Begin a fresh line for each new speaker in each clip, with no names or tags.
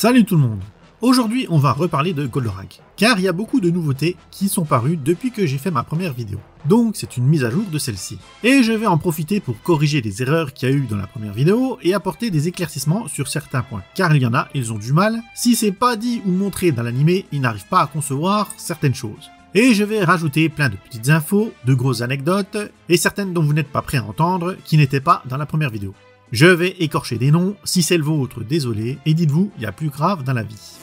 Salut tout le monde. Aujourd'hui on va reparler de Goldorak, car il y a beaucoup de nouveautés qui sont parues depuis que j'ai fait ma première vidéo. Donc c'est une mise à jour de celle-ci. Et je vais en profiter pour corriger les erreurs qu'il y a eu dans la première vidéo et apporter des éclaircissements sur certains points. Car il y en a, ils ont du mal. Si c'est pas dit ou montré dans l'animé, ils n'arrivent pas à concevoir certaines choses. Et je vais rajouter plein de petites infos, de grosses anecdotes, et certaines dont vous n'êtes pas prêts à entendre, qui n'étaient pas dans la première vidéo. Je vais écorcher des noms, si c'est le vôtre, désolé, et dites-vous, il y a plus grave dans la vie.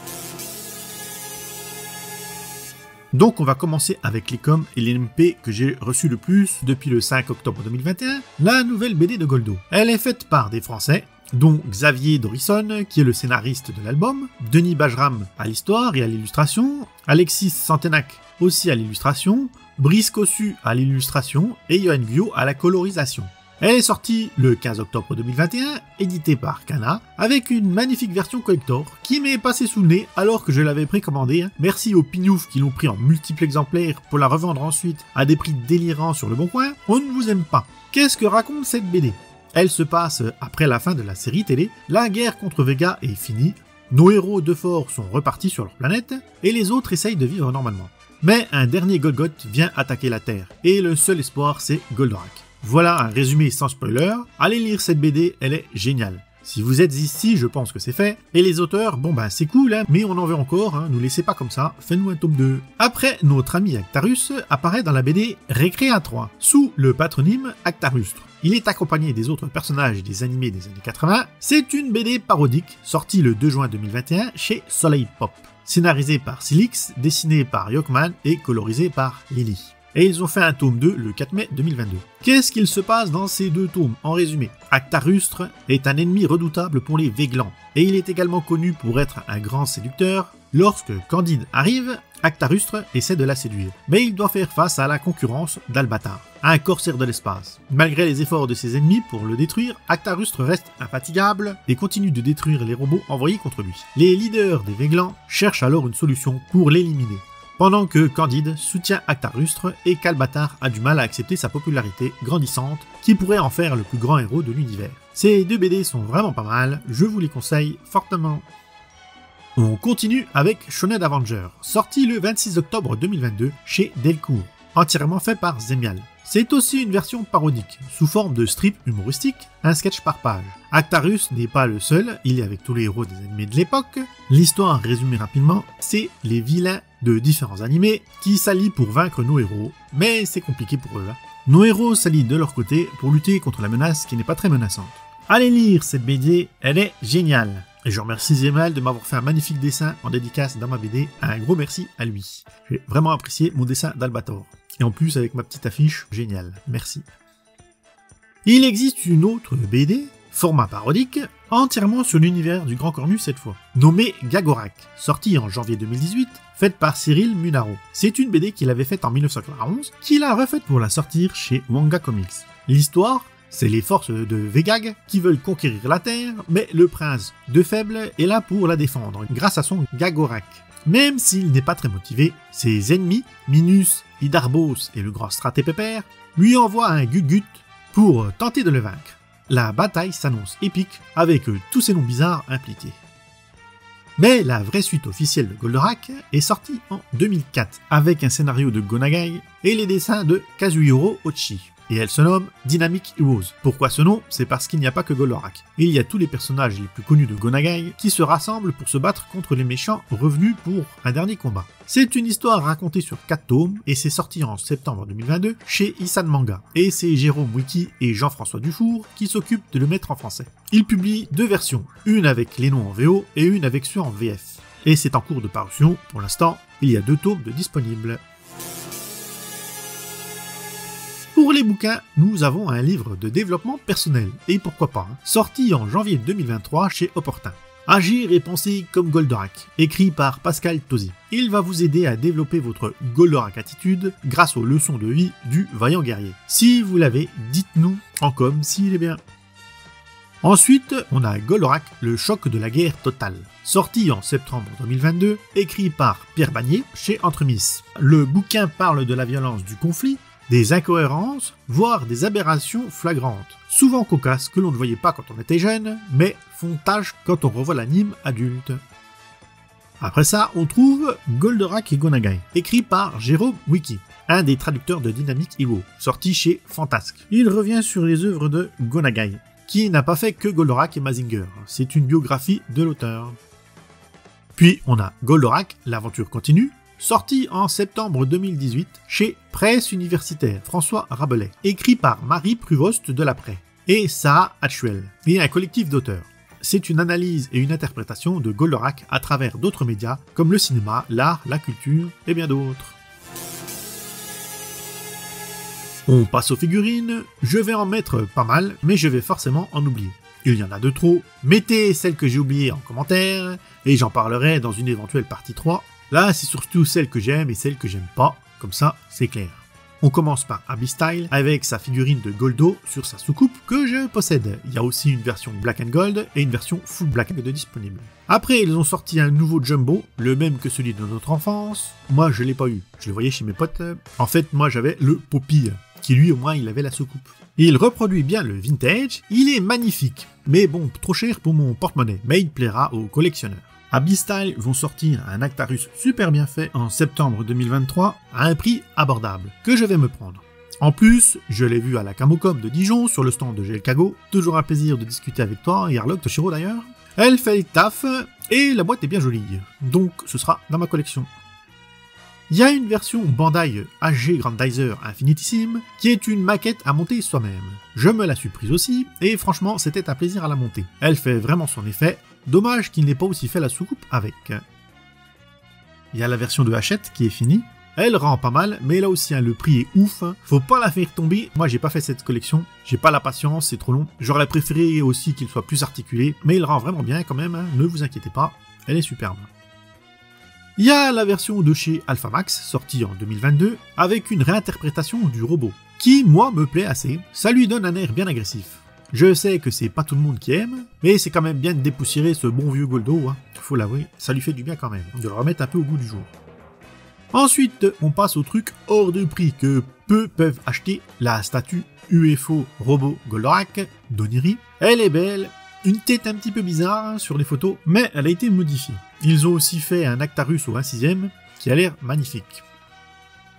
Donc on va commencer avec les coms et les MP que j'ai reçus le plus depuis le 5 octobre 2021, la nouvelle BD de Goldo. Elle est faite par des Français, dont Xavier Dorisson, qui est le scénariste de l'album, Denis Bajram à l'histoire et à l'illustration, Alexis Santenac aussi à l'illustration, Brice Cossu à l'illustration et Yoann Guyot à la colorisation. Elle est sortie le 15 octobre 2021, éditée par Kana, avec une magnifique version collector qui m'est passée sous le nez alors que je l'avais précommandée. Merci aux pignoufs qui l'ont pris en multiples exemplaires pour la revendre ensuite à des prix délirants sur le bon coin. On ne vous aime pas. Qu'est-ce que raconte cette BD? Elle se passe après la fin de la série télé, la guerre contre Vega est finie, nos héros de fort sont repartis sur leur planète et les autres essayent de vivre normalement. Mais un dernier Golgoth vient attaquer la Terre et le seul espoir c'est Goldorak. Voilà un résumé sans spoiler, allez lire cette BD, elle est géniale. Si vous êtes ici, je pense que c'est fait. Et les auteurs, bon ben c'est cool, hein, mais on en veut encore, hein, nous laissez pas comme ça, faites-nous un tome 2. Après, notre ami Actarus apparaît dans la BD Récréa 3, sous le patronyme Actarustre. Il est accompagné des autres personnages des animés des années 80. C'est une BD parodique, sortie le 2 juin 2021 chez Soleil Pop. Scénarisée par Silix, dessinée par Yokman et colorisée par Lily. Et ils ont fait un tome 2 le 4 mai 2022. Qu'est-ce qu'il se passe dans ces deux tomes? En résumé, Actarustre est un ennemi redoutable pour les Véglans, et il est également connu pour être un grand séducteur. Lorsque Candide arrive, Actarustre essaie de la séduire, mais il doit faire face à la concurrence d'Albatar, un corsaire de l'espace. Malgré les efforts de ses ennemis pour le détruire, Actarustre reste infatigable et continue de détruire les robots envoyés contre lui. Les leaders des Véglans cherchent alors une solution pour l'éliminer, pendant que Candide soutient Actarustre et qu'Albatar a du mal à accepter sa popularité grandissante qui pourrait en faire le plus grand héros de l'univers. Ces deux BD sont vraiment pas mal, je vous les conseille fortement. On continue avec Shonen Avenger, sorti le 26 octobre 2022 chez Delcourt, entièrement fait par Zemial. C'est aussi une version parodique, sous forme de strip humoristique, un sketch par page. Actarus n'est pas le seul, il est avec tous les héros des animés de l'époque. L'histoire, résumée rapidement, c'est les vilains de différents animés qui s'allient pour vaincre nos héros, mais c'est compliqué pour eux. Nos héros s'allient de leur côté pour lutter contre la menace qui n'est pas très menaçante. Allez lire cette BD, elle est géniale. Et je remercie Zemial de m'avoir fait un magnifique dessin en dédicace dans ma BD, un gros merci à lui. J'ai vraiment apprécié mon dessin d'Albator. Et en plus avec ma petite affiche, génial, merci. Il existe une autre BD, format parodique, entièrement sur l'univers du Grand Cornu cette fois, nommée Gagorak, sortie en janvier 2018, faite par Cyril Munaro. C'est une BD qu'il avait faite en 1991, qu'il a refaite pour la sortir chez Manga Comics. L'histoire, c'est les forces de Vegag qui veulent conquérir la Terre, mais le prince de Faible est là pour la défendre, grâce à son Gagorak. Même s'il n'est pas très motivé, ses ennemis, Minus, Hydarbos et le grand Stratépépère, lui envoient un Gugut pour tenter de le vaincre. La bataille s'annonce épique avec tous ces noms bizarres impliqués. Mais la vraie suite officielle de Goldorak est sortie en 2004 avec un scénario de Go Nagai et les dessins de Kazuhiro Ochi. Et elle se nomme Dynamic Heroes. Pourquoi ce nom? C'est parce qu'il n'y a pas que Goldorak. Il y a tous les personnages les plus connus de Go Nagai qui se rassemblent pour se battre contre les méchants revenus pour un dernier combat. C'est une histoire racontée sur 4 tomes et c'est sorti en septembre 2022 chez Isan Manga. Et c'est Jérôme Wiki et Jean-François Dufour qui s'occupent de le mettre en français. Ils publient 2 versions, une avec les noms en VO et une avec ceux en VF. Et c'est en cours de parution, pour l'instant, il y a 2 tomes de disponibles. Pour les bouquins, nous avons un livre de développement personnel, et pourquoi pas, sorti en janvier 2023 chez Opportun. Agir et penser comme Goldorak, écrit par Pascal Tosi. Il va vous aider à développer votre Goldorak attitude grâce aux leçons de vie du vaillant guerrier. Si vous l'avez, dites-nous en com s'il est bien. Ensuite, on a Goldorak, le choc de la guerre totale, sorti en septembre 2022, écrit par Pierre Bagné chez Entremis. Le bouquin parle de la violence du conflit, des incohérences, voire des aberrations flagrantes, souvent cocasses que l'on ne voyait pas quand on était jeune, mais font tâche quand on revoit l'anime adulte. Après ça, on trouve Goldorak et Gonagai, écrit par Jérôme Wiki, un des traducteurs de Dynamic Hero, sorti chez Fantasque. Il revient sur les œuvres de Gonagai, qui n'a pas fait que Goldorak et Mazinger, c'est une biographie de l'auteur. Puis on a Goldorak, l'aventure continue, sorti en septembre 2018 chez Presse Universitaire François Rabelais, écrit par Marie Pruvost de l'Après et Sarah Hatchwell, et un collectif d'auteurs. C'est une analyse et une interprétation de Goldorak à travers d'autres médias comme le cinéma, l'art, la culture et bien d'autres. On passe aux figurines, je vais en mettre pas mal, mais je vais forcément en oublier. Il y en a de trop, mettez celles que j'ai oubliées en commentaire, et j'en parlerai dans une éventuelle partie 3. Là, c'est surtout celles que j'aime et celles que j'aime pas, comme ça, c'est clair. On commence par Abyss-Style avec sa figurine de Goldo sur sa soucoupe que je possède. Il y a aussi une version Black and Gold et une version Full Black de disponible. Après, ils ont sorti un nouveau Jumbo, le même que celui de notre enfance. Moi, je l'ai pas eu. Je le voyais chez mes potes. En fait, moi, j'avais le Poppy, qui lui, au moins, il avait la soucoupe. Il reproduit bien le vintage, il est magnifique. Mais bon, trop cher pour mon porte-monnaie, mais il plaira aux collectionneurs. Abyss-Style vont sortir un Actarus super bien fait en septembre 2023 à un prix abordable, que je vais me prendre. En plus, je l'ai vu à la Camocom de Dijon sur le stand de GL Cargo, toujours un plaisir de discuter avec toi et Harlock Toshiro d'ailleurs. Elle fait le taf et la boîte est bien jolie, donc ce sera dans ma collection. Il y a une version Bandai HG Grandizer Infinitissime qui est une maquette à monter soi-même. Je me la suis prise aussi et franchement c'était un plaisir à la monter. Elle fait vraiment son effet, dommage qu'il n'ait pas aussi fait la soucoupe avec. Il y a la version de Hachette qui est finie. Elle rend pas mal, mais là aussi le prix est ouf. Faut pas la faire tomber. Moi j'ai pas fait cette collection, j'ai pas la patience, c'est trop long. J'aurais préféré aussi qu'il soit plus articulé, mais il rend vraiment bien quand même, ne vous inquiétez pas, elle est superbe. Il y a la version de chez Alphamax, sortie en 2022, avec une réinterprétation du robot, qui, moi, me plaît assez. Ça lui donne un air bien agressif. Je sais que c'est pas tout le monde qui aime, mais c'est quand même bien de dépoussiérer ce bon vieux Goldo, faut l'avouer, ça lui fait du bien quand même, de le remettre un peu au goût du jour. Ensuite, on passe au truc hors de prix que peu peuvent acheter, la statue UFO Robot Goldorak d'Oniri. Elle est belle, une tête un petit peu bizarre sur les photos, mais elle a été modifiée. Ils ont aussi fait un Actarus au 26e qui a l'air magnifique.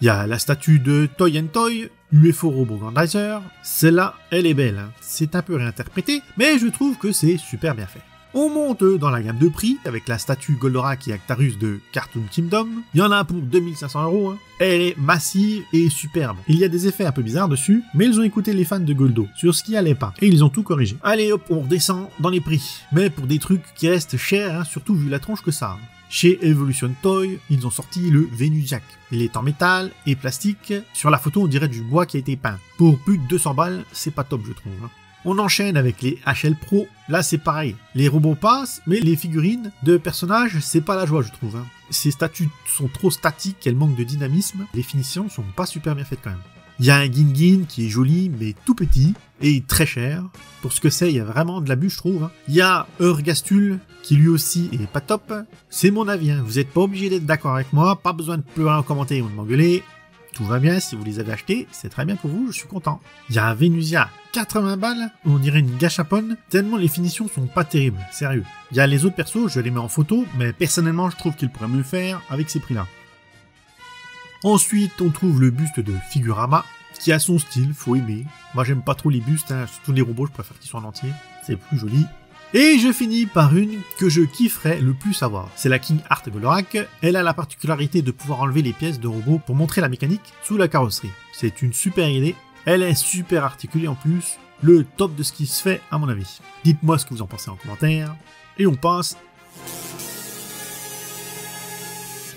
Il y a la statue de Toy Toy, UFO Robot Grandizer. Celle-là, elle est belle. C'est un peu réinterprété, mais je trouve que c'est super bien fait. On monte dans la gamme de prix avec la statue Goldorak et Actarus de Cartoon Kingdom. Il y en a pour 2500 €. Elle est massive et superbe. Il y a des effets un peu bizarres dessus, mais ils ont écouté les fans de Goldo sur ce qui allait pas et ils ont tout corrigé. Allez hop, on redescend dans les prix. Mais pour des trucs qui restent chers, surtout vu la tronche que ça a. Chez Evolution Toy, ils ont sorti le Venusiac. Il est en métal et plastique. Sur la photo, on dirait du bois qui a été peint. Pour plus de 200 balles, c'est pas top, je trouve. On enchaîne avec les HL Pro. Là, c'est pareil. Les robots passent, mais les figurines de personnages, c'est pas la joie, je trouve. Ces statues sont trop statiques, elles manquent de dynamisme. Les finitions sont pas super bien faites quand même. Il y a un Gin qui est joli, mais tout petit et très cher. Pour ce que c'est, il y a vraiment de l'abus, je trouve. Il y a Urgastul, qui lui aussi est pas top. C'est mon avis, vous n'êtes pas obligé d'être d'accord avec moi, pas besoin de pleurer en commentaire ou de m'engueuler. Tout va bien, si vous les avez achetés, c'est très bien pour vous, je suis content. Il y a un Venusia 80 balles, on dirait une gâchapone, tellement les finitions sont pas terribles, sérieux. Il y a les autres persos, je les mets en photo, mais personnellement je trouve qu'ils pourraient mieux faire avec ces prix-là. Ensuite, on trouve le buste de Figurama, qui a son style, faut aimer. Moi j'aime pas trop les bustes, surtout les robots, je préfère qu'ils soient en entier, c'est plus joli. Et je finis par une que je kifferais le plus avoir. C'est la King Art Goldorak. Elle a la particularité de pouvoir enlever les pièces de robot pour montrer la mécanique sous la carrosserie. C'est une super idée. Elle est super articulée en plus. Le top de ce qui se fait à mon avis. Dites-moi ce que vous en pensez en commentaire. Et on passe.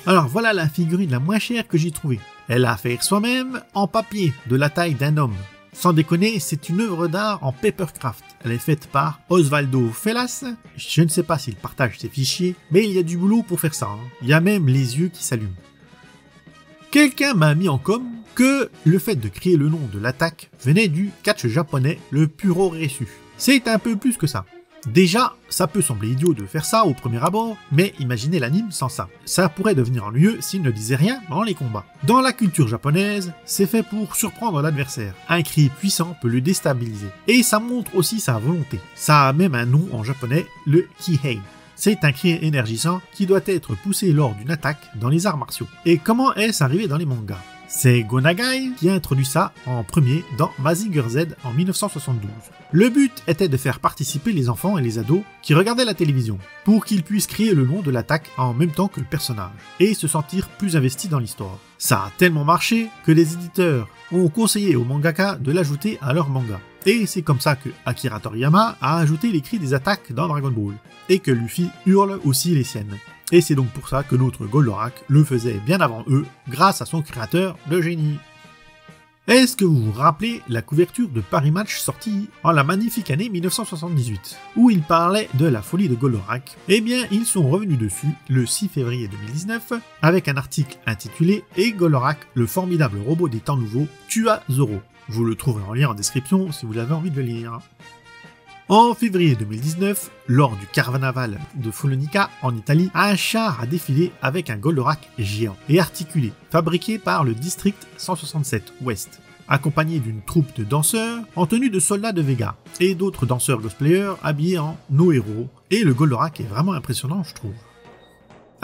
Alors voilà la figurine la moins chère que j'ai trouvée. Elle a à faire soi-même en papier de la taille d'un homme. Sans déconner, c'est une œuvre d'art en papercraft. Elle est faite par Osvaldo Felas. Je ne sais pas s'il partage ses fichiers, mais il y a du boulot pour faire ça. Il y a même les yeux qui s'allument. Quelqu'un m'a mis en com que le fait de créer le nom de l'attaque venait du catch japonais, le Puroresu. C'est un peu plus que ça. Déjà, ça peut sembler idiot de faire ça au premier abord, mais imaginez l'anime sans ça. Ça pourrait devenir ennuyeux s'il ne disait rien dans les combats. Dans la culture japonaise, c'est fait pour surprendre l'adversaire. Un cri puissant peut le déstabiliser. Et ça montre aussi sa volonté. Ça a même un nom en japonais, le Kihei. C'est un cri énergisant qui doit être poussé lors d'une attaque dans les arts martiaux. Et comment est-ce arrivé dans les mangas? C'est Go Nagai qui a introduit ça en premier dans Mazinger Z en 1972. Le but était de faire participer les enfants et les ados qui regardaient la télévision pour qu'ils puissent crier le nom de l'attaque en même temps que le personnage et se sentir plus investis dans l'histoire. Ça a tellement marché que les éditeurs ont conseillé aux mangaka de l'ajouter à leur manga. Et c'est comme ça que Akira Toriyama a ajouté les cris des attaques dans Dragon Ball et que Luffy hurle aussi les siennes. Et c'est donc pour ça que notre Goldorak le faisait bien avant eux, grâce à son créateur de génie. Est-ce que vous vous rappelez la couverture de Paris Match sortie en la magnifique année 1978, où il parlait de la folie de Goldorak? Eh bien, ils sont revenus dessus le 6 février 2019 avec un article intitulé « Et Goldorak, le formidable robot des temps nouveaux, tua Zoro ». Vous le trouverez en lien en description si vous avez envie de le lire. En février 2019, lors du carnaval de Follonica en Italie, un char a défilé avec un Goldorak géant et articulé, fabriqué par le District 167 Ouest, accompagné d'une troupe de danseurs en tenue de soldats de Vega et d'autres danseurs cosplayers habillés en nos héros. Et le Goldorak est vraiment impressionnant, je trouve.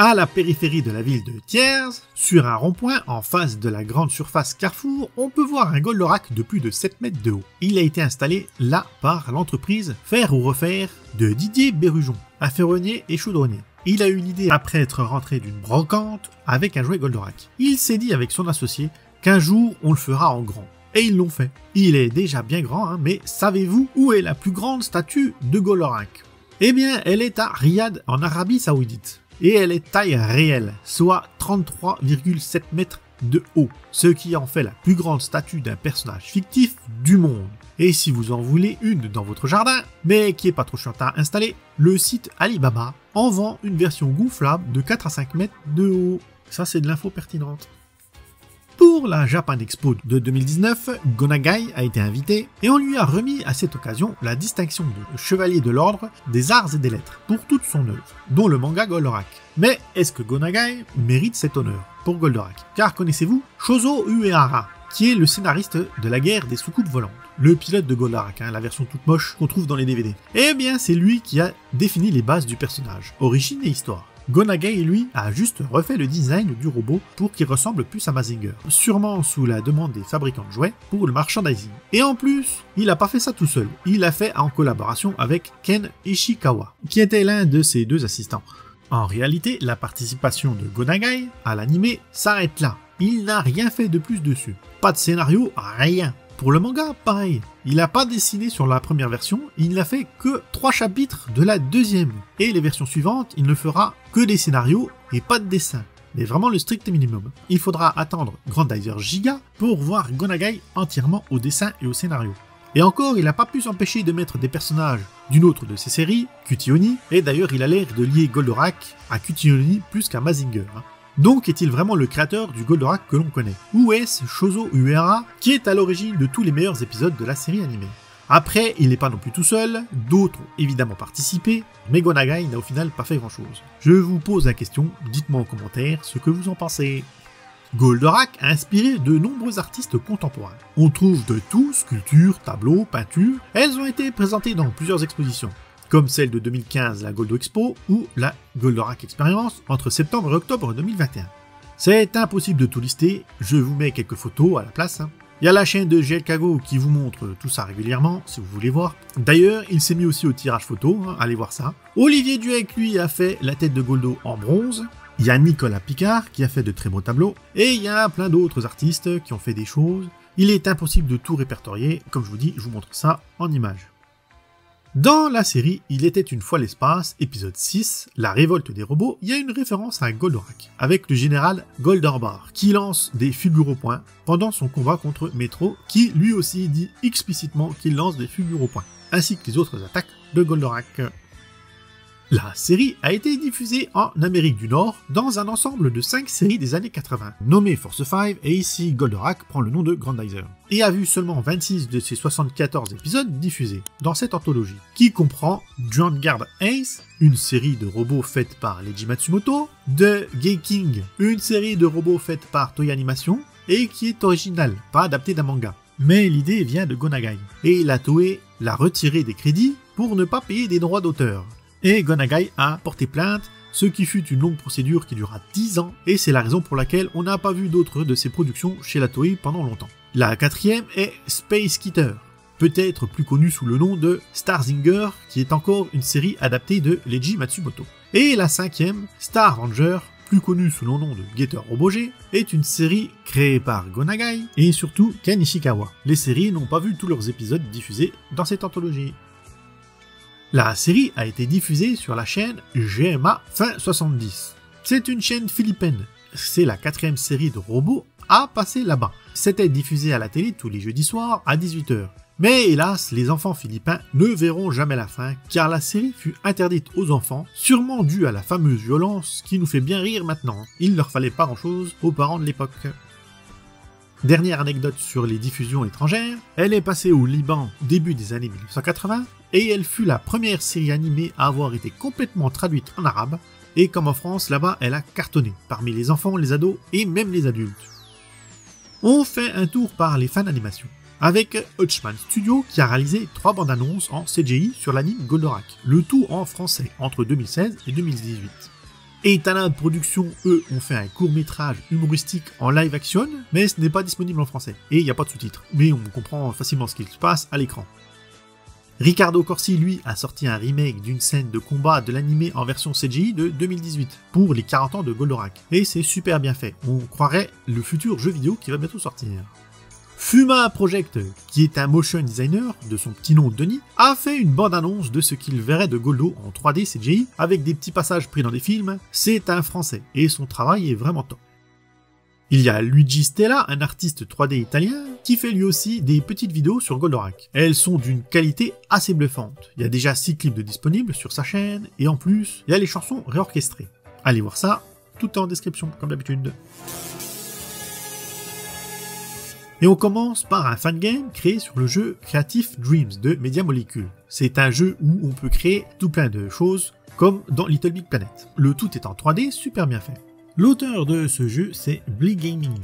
À la périphérie de la ville de Thiers, sur un rond-point en face de la grande surface Carrefour, on peut voir un Goldorak de plus de 7 mètres de haut. Il a été installé là par l'entreprise Faire ou Refaire de Didier Berrujon, un ferronnier et chaudronnier. Il a eu l'idée après être rentré d'une brocante avec un jouet Goldorak. Il s'est dit avec son associé qu'un jour on le fera en grand. Et ils l'ont fait. Il est déjà bien grand, mais savez-vous où est la plus grande statue de Goldorak? Eh bien, elle est à Riyad en Arabie Saoudite. Et elle est taille réelle, soit 33,7 mètres de haut, ce qui en fait la plus grande statue d'un personnage fictif du monde. Et si vous en voulez une dans votre jardin, mais qui est pas trop chiante à installer, le site Alibaba en vend une version gonflable de 4 à 5 mètres de haut. Ça, c'est de l'info pertinente. Pour la Japan Expo de 2019, Go Nagai a été invité et on lui a remis à cette occasion la distinction de chevalier de l'ordre des arts et des lettres pour toute son œuvre, dont le manga Goldorak. Mais est-ce que Go Nagai mérite cet honneur pour Goldorak? Car connaissez-vous Shozo Uehara, qui est le scénariste de la guerre des soucoupes volantes, le pilote de Goldorak, la version toute moche qu'on trouve dans les DVD. Eh bien, c'est lui qui a défini les bases du personnage, origine et histoire. Go Nagai, lui, a juste refait le design du robot pour qu'il ressemble plus à Mazinger, sûrement sous la demande des fabricants de jouets pour le merchandising. Et en plus, il n'a pas fait ça tout seul, il l'a fait en collaboration avec Ken Ishikawa, qui était l'un de ses 2 assistants. En réalité, la participation de Go Nagai à l'anime s'arrête là. Il n'a rien fait de plus dessus. Pas de scénario, rien. Pour le manga, pareil. Il n'a pas dessiné sur la première version, il n'a fait que 3 chapitres de la deuxième. Et les versions suivantes, il ne fera que des scénarios et pas de dessin. Mais vraiment le strict minimum. Il faudra attendre Grandizer Giga pour voir Go Nagai entièrement au dessin et au scénario. Et encore, il n'a pas pu s'empêcher de mettre des personnages d'une autre de ses séries, Cutie Honey, et d'ailleurs il a l'air de lier Goldorak à Cutie Honey plus qu'à Mazinger. Donc est-il vraiment le créateur du Goldorak que l'on connaît? Ou est-ce Shozo Uehara qui est à l'origine de tous les meilleurs épisodes de la série animée? Après, il n'est pas non plus tout seul, d'autres ont évidemment participé, mais Go Nagai n'a au final pas fait grand chose. Je vous pose la question, dites-moi en commentaire ce que vous en pensez. Goldorak a inspiré de nombreux artistes contemporains. On trouve de tout, sculptures, tableaux, peintures, elles ont été présentées dans plusieurs expositions, comme celle de 2015, la Goldo Expo, ou la Goldorak Experience entre septembre et octobre 2021. C'est impossible de tout lister, je vous mets quelques photos à la place. Il y a la chaîne de GL Kago qui vous montre tout ça régulièrement, si vous voulez voir. D'ailleurs, il s'est mis aussi au tirage photo, allez voir ça. Olivier Duhec, lui, a fait la tête de Goldo en bronze. Il y a Nicolas Picard qui a fait de très beaux tableaux. Et il y a plein d'autres artistes qui ont fait des choses. Il est impossible de tout répertorier, comme je vous dis, je vous montre ça en images. Dans la série Il était une fois l'espace, épisode 6, La révolte des robots, il y a une référence à Goldorak, avec le général Goldarbar, qui lance des figures au point pendant son combat contre Metro, qui lui aussi dit explicitement qu'il lance des figures au point, ainsi que les autres attaques de Goldorak. La série a été diffusée en Amérique du Nord dans un ensemble de 5 séries des années 80, nommées Force 5, et ici Goldorak prend le nom de Grandizer, et a vu seulement 26 de ses 74 épisodes diffusés dans cette anthologie, qui comprend John Guard Ace, une série de robots faite par Leiji Matsumoto, The Gay King, une série de robots faite par Toei Animation, et qui est originale, pas adaptée d'un manga. Mais l'idée vient de Go Nagai, et la Toei l'a retiré des crédits pour ne pas payer des droits d'auteur. Et Gonagai a porté plainte, ce qui fut une longue procédure qui dura 10 ans, et c'est la raison pour laquelle on n'a pas vu d'autres de ses productions chez la Toei pendant longtemps. La quatrième est Space Keeter, peut-être plus connue sous le nom de Starzinger, qui est encore une série adaptée de Leiji Matsumoto. Et la cinquième, Star Ranger, plus connue sous le nom de Getter Roboger, est une série créée par Gonagai et surtout Ken Ishikawa. Les séries n'ont pas vu tous leurs épisodes diffusés dans cette anthologie. La série a été diffusée sur la chaîne GMA fin 70. C'est une chaîne philippine. C'est la quatrième série de robots à passer là-bas. C'était diffusé à la télé tous les jeudis soirs à 18 h. Mais hélas, les enfants philippins ne verront jamais la fin, car la série fut interdite aux enfants, sûrement due à la fameuse violence qui nous fait bien rire maintenant. Il ne leur fallait pas grand-chose aux parents de l'époque. Dernière anecdote sur les diffusions étrangères, elle est passée au Liban début des années 1980, et elle fut la première série animée à avoir été complètement traduite en arabe, et comme en France, là-bas, elle a cartonné, parmi les enfants, les ados et même les adultes. On fait un tour par les fans d'animation, avec Hutchman Studio qui a réalisé 3 bandes annonces en CGI sur l'anime Goldorak, le tout en français entre 2016 et 2018. Et Tana Productions, eux, ont fait un court-métrage humoristique en live action, mais ce n'est pas disponible en français, et il n'y a pas de sous-titres, mais on comprend facilement ce qu'il se passe à l'écran. Riccardo Corsi, lui, a sorti un remake d'une scène de combat de l'animé en version CGI de 2018, pour les 40 ans de Goldorak, et c'est super bien fait, on croirait le futur jeu vidéo qui va bientôt sortir. Fuma Project, qui est un motion designer de son petit nom Denis, a fait une bande-annonce de ce qu'il verrait de Goldo en 3D CGI avec des petits passages pris dans des films. C'est un français et son travail est vraiment top. Il y a Luigi Stella, un artiste 3D italien, qui fait lui aussi des petites vidéos sur Goldorak. Elles sont d'une qualité assez bluffante. Il y a déjà 6 clips de disponibles sur sa chaîne et en plus, il y a les chansons réorchestrées. Allez voir ça, tout est en description comme d'habitude. Et on commence par un fangame créé sur le jeu Creative Dreams de Media Molecule. C'est un jeu où on peut créer tout plein de choses, comme dans Little Big Planet. Le tout est en 3D, super bien fait. L'auteur de ce jeu, c'est Blee Gaming.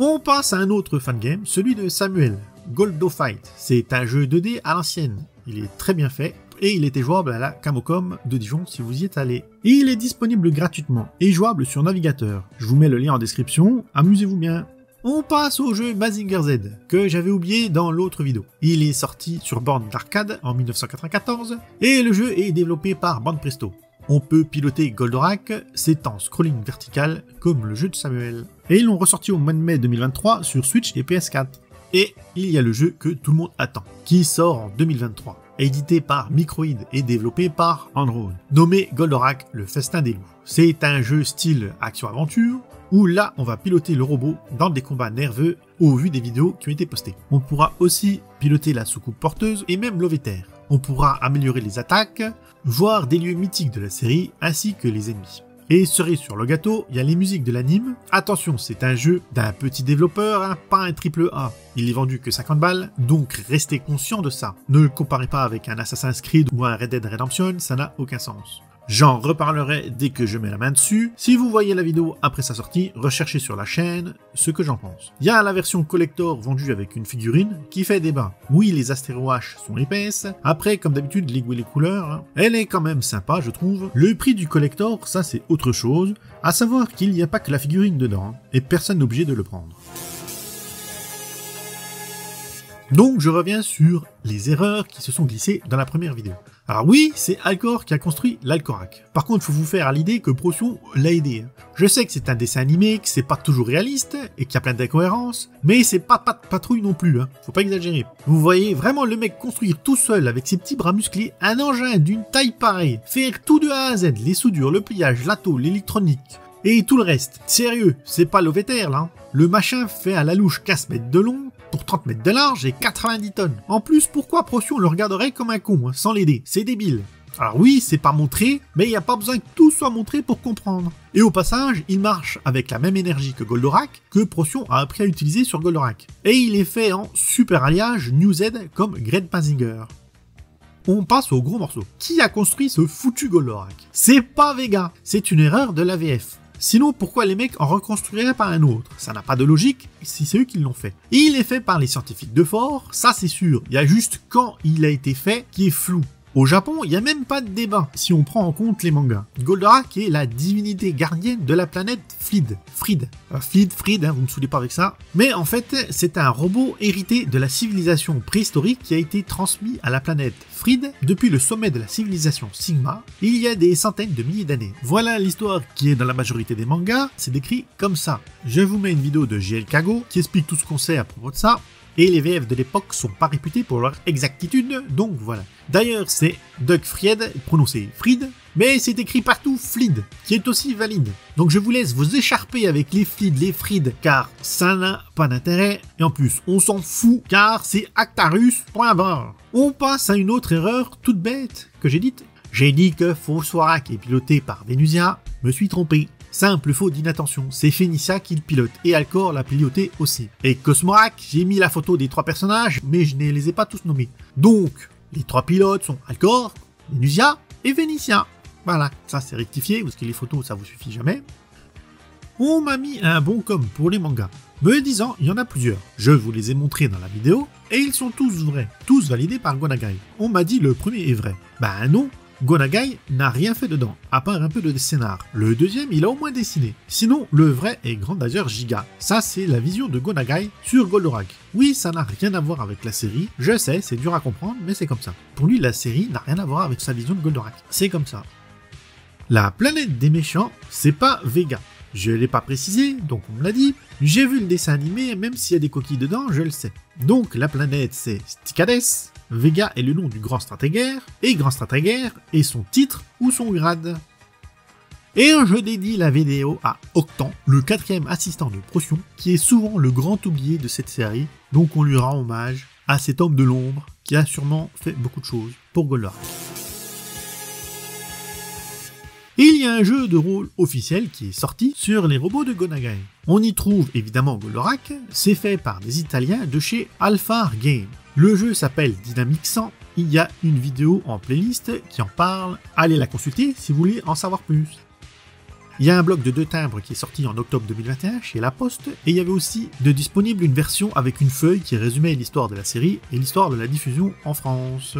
On passe à un autre fangame, celui de Samuel, Goldo Fight. C'est un jeu 2D à l'ancienne. Il est très bien fait, et il était jouable à la Camocom de Dijon si vous y êtes allé. Et il est disponible gratuitement, et jouable sur navigateur. Je vous mets le lien en description, amusez-vous bien. On passe au jeu Mazinger Z, que j'avais oublié dans l'autre vidéo. Il est sorti sur borne d'arcade en 1994, et le jeu est développé par Banpresto. On peut piloter Goldorak, c'est en scrolling vertical, comme le jeu de Samuel. Et ils l'ont ressorti au mois de mai 2023 sur Switch et PS4. Et il y a le jeu que tout le monde attend, qui sort en 2023. Édité par Microïd et développé par Android, nommé Goldorak, le festin des loups. C'est un jeu style action-aventure, où là on va piloter le robot dans des combats nerveux au vu des vidéos qui ont été postées. On pourra aussi piloter la soucoupe porteuse et même l'ovéter. On pourra améliorer les attaques, voir des lieux mythiques de la série ainsi que les ennemis. Et cerise sur le gâteau, il y a les musiques de l'anime. Attention, c'est un jeu d'un petit développeur, hein, pas un AAA. Il est vendu que 50 balles, donc restez conscient de ça. Ne le comparez pas avec un Assassin's Creed ou un Red Dead Redemption, ça n'a aucun sens. J'en reparlerai dès que je mets la main dessus. Si vous voyez la vidéo après sa sortie, recherchez sur la chaîne ce que j'en pense. Il y a la version collector vendue avec une figurine qui fait débat. Oui, les astéroaches sont épaisses. Après, comme d'habitude, l'aiguille et les couleurs, hein. Elle est quand même sympa, je trouve. Le prix du collector, ça c'est autre chose. À savoir qu'il n'y a pas que la figurine dedans, et personne n'est obligé de le prendre. Donc je reviens sur les erreurs qui se sont glissées dans la première vidéo. Alors oui, c'est Alcor qui a construit l'Alcorac. Par contre, il faut vous faire à l'idée que Procyon l'a aidé. Je sais que c'est un dessin animé, que c'est pas toujours réaliste, et qu'il y a plein d'incohérences, mais c'est pas de patrouille non plus, hein. Faut pas exagérer. Vous voyez vraiment le mec construire tout seul avec ses petits bras musclés un engin d'une taille pareille, faire tout de A à Z, les soudures, le pliage, la tôle, l'électronique, et tout le reste. Sérieux, c'est pas l'ovéter là. Le machin fait à la louche 15 mètres de long, pour 30 mètres de large et 90 tonnes. En plus, pourquoi Procyon le regarderait comme un con, hein, sans l'aider? C'est débile. Alors oui, c'est pas montré, mais il n'y a pas besoin que tout soit montré pour comprendre. Et au passage, il marche avec la même énergie que Goldorak, que Procyon a appris à utiliser sur Goldorak. Et il est fait en super alliage New Z comme Greg Mazinger. On passe au gros morceau. Qui a construit ce foutu Goldorak? C'est pas Vega, c'est une erreur de l'AVF. Sinon, pourquoi les mecs en reconstruiraient pas un autre? Ça n'a pas de logique si c'est eux qui l'ont fait. Il est fait par les scientifiques de Fort, ça c'est sûr. Il y a juste quand il a été fait qui est flou. Au Japon, il n'y a même pas de débat si on prend en compte les mangas. Goldorak est la divinité gardienne de la planète Fried, vous me saoulez pas avec ça. Mais en fait, c'est un robot hérité de la civilisation préhistorique qui a été transmis à la planète Fried depuis le sommet de la civilisation Sigma, il y a des centaines de milliers d'années. Voilà l'histoire qui est dans la majorité des mangas, c'est décrit comme ça. Je vous mets une vidéo de JL Kago qui explique tout ce qu'on sait à propos de ça. Et les VF de l'époque sont pas réputés pour leur exactitude, donc voilà. D'ailleurs, c'est Doug Fried, prononcé Fried, mais c'est écrit partout Flied, qui est aussi valide. Donc je vous laisse vous écharper avec les Flied, les Fried, car ça n'a pas d'intérêt. Et en plus, on s'en fout, car c'est Actarus.bar. On passe à une autre erreur toute bête que j'ai dite. J'ai dit que Fossorak est piloté par Venusia, me suis trompé. Simple faute d'inattention, c'est Phénicia qui le pilote, et Alcor l'a piloté aussi. Et Cosmorak, j'ai mis la photo des 3 personnages, mais je ne les ai pas tous nommés. Donc, les 3 pilotes sont Alcor, Venusia et Phénicia. Voilà, ça c'est rectifié, parce que les photos ça vous suffit jamais. On m'a mis un bon com pour les mangas, me disant il y en a plusieurs. Je vous les ai montrés dans la vidéo, et ils sont tous vrais, tous validés par Gonagai. On m'a dit le premier est vrai. Ben non, Gonagai n'a rien fait dedans, à part un peu de scénar. Le deuxième, il a au moins dessiné. Sinon, le vrai est Grandizer Giga. Ça, c'est la vision de Gonagai sur Goldorak. Oui, ça n'a rien à voir avec la série. Je sais, c'est dur à comprendre, mais c'est comme ça. Pour lui, la série n'a rien à voir avec sa vision de Goldorak. C'est comme ça. La planète des méchants, c'est pas Vega. Je l'ai pas précisé, donc on me l'a dit. J'ai vu le dessin animé, même s'il y a des coquilles dedans, je le sais. Donc la planète, c'est Stikades. Vega est le nom du grand stratégaire, et grand stratégaire est son titre ou son grade. Et je dédie la vidéo à Octan, le 4e assistant de Procyon, qui est souvent le grand oublié de cette série, donc on lui rend hommage à cet homme de l'ombre qui a sûrement fait beaucoup de choses pour Goldorak. Il y a un jeu de rôle officiel qui est sorti sur les robots de Gonagai. On y trouve évidemment Goldorak, c'est fait par des Italiens de chez Alpha Game. Le jeu s'appelle Dynamic 100, il y a une vidéo en playlist qui en parle, allez la consulter si vous voulez en savoir plus. Il y a un bloc de 2 timbres qui est sorti en octobre 2021 chez La Poste, et il y avait aussi de disponible une version avec une feuille qui résumait l'histoire de la série et l'histoire de la diffusion en France.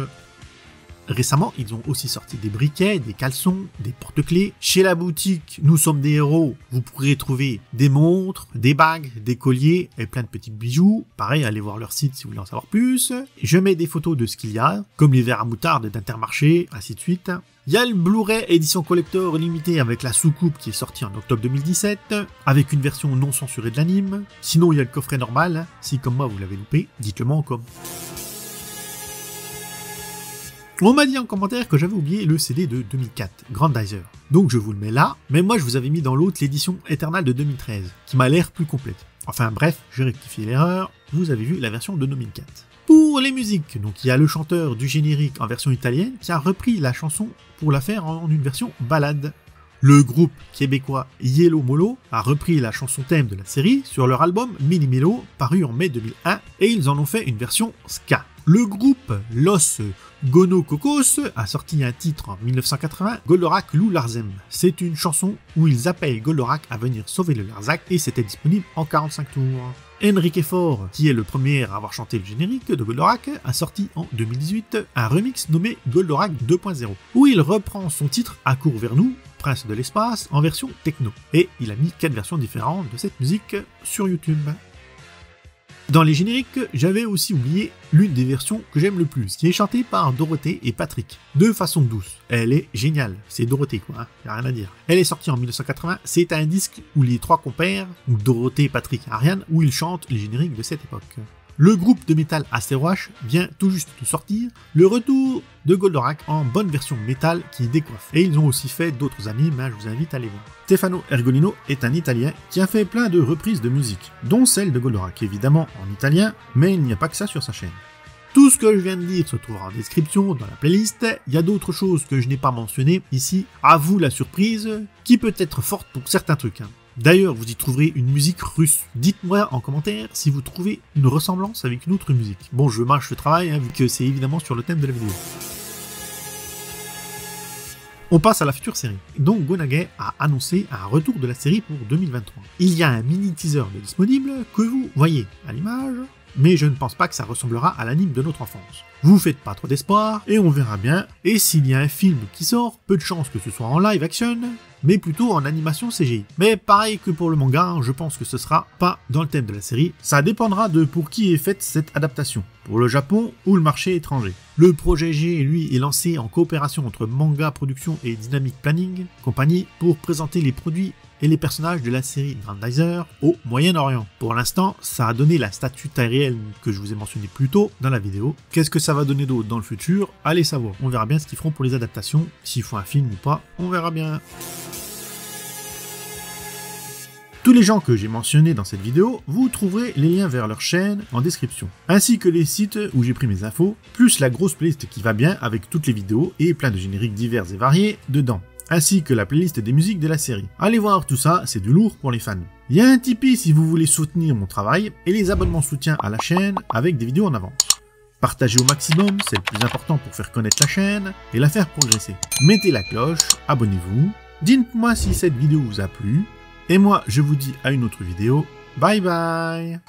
Récemment, ils ont aussi sorti des briquets, des caleçons, des porte-clés. Chez la boutique Nous sommes des héros, vous pourrez trouver des montres, des bagues, des colliers et plein de petits bijoux. Pareil, allez voir leur site si vous voulez en savoir plus. Je mets des photos de ce qu'il y a, comme les verres à moutarde d'Intermarché, ainsi de suite. Il y a le Blu-ray édition collector limitée avec la soucoupe qui est sortie en octobre 2017, avec une version non censurée de l'anime. Sinon, il y a le coffret normal. Si comme moi vous l'avez loupé, dites-le moi en com. On m'a dit en commentaire que j'avais oublié le CD de 2004, Grandizer. Donc je vous le mets là, mais moi je vous avais mis dans l'autre l'édition Eternal de 2013, qui m'a l'air plus complète. Enfin bref, j'ai rectifié l'erreur, vous avez vu la version de 2004. Pour les musiques, donc il y a le chanteur du générique en version italienne qui a repris la chanson pour la faire en une version ballade. Le groupe québécois Yellow Molo a repris la chanson thème de la série sur leur album Mini Melo, paru en mai 2001, et ils en ont fait une version ska. Le groupe Los Gonococos a sorti un titre en 1980, Goldorak Lou Larzem. C'est une chanson où ils appellent Goldorak à venir sauver le Larzac et c'était disponible en 45 tours. Enrique Fort, qui est le premier à avoir chanté le générique de Goldorak, a sorti en 2018 un remix nommé Goldorak 2.0, où il reprend son titre À court vers nous, Prince de l'espace, en version techno. Et il a mis 4 versions différentes de cette musique sur YouTube. Dans les génériques, j'avais aussi oublié l'une des versions que j'aime le plus, qui est chantée par Dorothée et Patrick, de façon douce. Elle est géniale, c'est Dorothée quoi, hein, y a rien à dire. Elle est sortie en 1980, c'est un disque où les 3 compères, Dorothée, Patrick et Ariane, où ils chantent les génériques de cette époque. Le groupe de métal Asteroach vient tout juste de sortir le retour de Goldorak en bonne version métal qui décoiffe. Et ils ont aussi fait d'autres animes, je vous invite à les voir. Stefano Ergolino est un Italien qui a fait plein de reprises de musique, dont celle de Goldorak, évidemment en italien, mais il n'y a pas que ça sur sa chaîne. Tout ce que je viens de dire se trouvera en description dans la playlist, il y a d'autres choses que je n'ai pas mentionnées ici, à vous la surprise, qui peut être forte pour certains trucs. D'ailleurs, vous y trouverez une musique russe. Dites-moi en commentaire si vous trouvez une ressemblance avec une autre musique. Bon, je marche le travail, vu que c'est évidemment sur le thème de la vidéo. On passe à la future série. Donc Gonagai a annoncé un retour de la série pour 2023. Il y a un mini teaser de disponible que vous voyez à l'image. mais je ne pense pas que ça ressemblera à l'anime de notre enfance. Vous faites pas trop d'espoir, et on verra bien, et s'il y a un film qui sort, peu de chance que ce soit en live action, mais plutôt en animation CGI. Mais pareil que pour le manga, je pense que ce sera pas dans le thème de la série, ça dépendra de pour qui est faite cette adaptation, pour le Japon ou le marché étranger. Le projet G, lui, est lancé en coopération entre Manga Production et Dynamic Planning, compagnie, pour présenter les produits et les personnages de la série Grandizer au Moyen-Orient. Pour l'instant, ça a donné la statue aérienne que je vous ai mentionné plus tôt dans la vidéo. Qu'est-ce que ça va donner d'autre dans le futur? Allez savoir. On verra bien ce qu'ils feront pour les adaptations. S'ils font un film ou pas, on verra bien. Tous les gens que j'ai mentionnés dans cette vidéo, vous trouverez les liens vers leur chaîne en description, ainsi que les sites où j'ai pris mes infos, plus la grosse playlist qui va bien avec toutes les vidéos et plein de génériques divers et variés dedans, ainsi que la playlist des musiques de la série. Allez voir tout ça, c'est du lourd pour les fans. Il y a un Tipeee si vous voulez soutenir mon travail, et les abonnements soutien à la chaîne avec des vidéos en avance. Partagez au maximum, c'est le plus important pour faire connaître la chaîne et la faire progresser. Mettez la cloche, abonnez-vous, dites-moi si cette vidéo vous a plu, et moi je vous dis à une autre vidéo, bye bye.